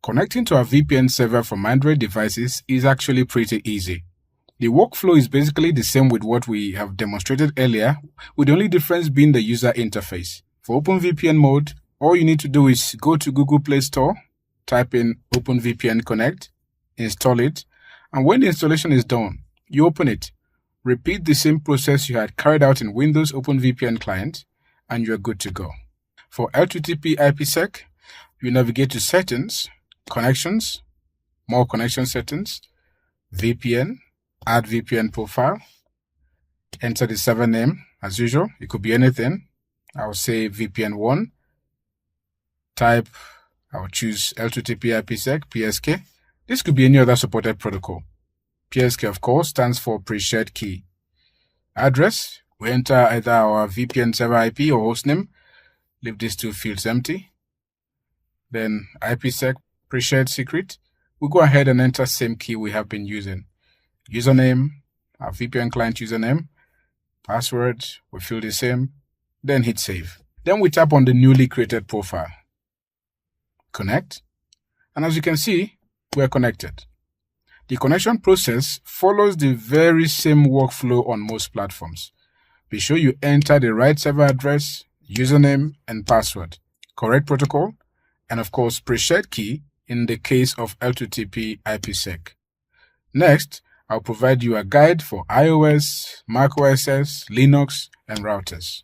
Connecting to our VPN server from Android devices is actually pretty easy. The workflow is basically the same with what we have demonstrated earlier, with the only difference being the user interface. For OpenVPN mode, all you need to do is go to Google Play Store, type in OpenVPN Connect, install it, and when the installation is done, you open it. Repeat the same process you had carried out in Windows OpenVPN client, and you're good to go. For L2TP IPsec, you navigate to Settings, Connections, More Connection Settings, VPN, Add VPN Profile, enter the server name as usual. It could be anything. I'll say VPN1. Type, I'll choose L2TP IPsec, PSK. This could be any other supported protocol. PSK, of course, stands for Pre-Shared Key. Address, we enter either our VPN server IP or hostname. Leave these two fields empty. Then IPsec, Pre-Shared Secret. We go ahead and enter same key we have been using. Username, our VPN client username. Password, we fill the same. Then hit save. Then we tap on the newly created profile. Connect. And as you can see, we are connected. The connection process follows the very same workflow on most platforms. Be sure you enter the right server address, username, and password, correct protocol, and of course pre-shared key in the case of L2TP IPsec. Next, I'll provide you a guide for iOS, Mac OS X, Linux, and routers.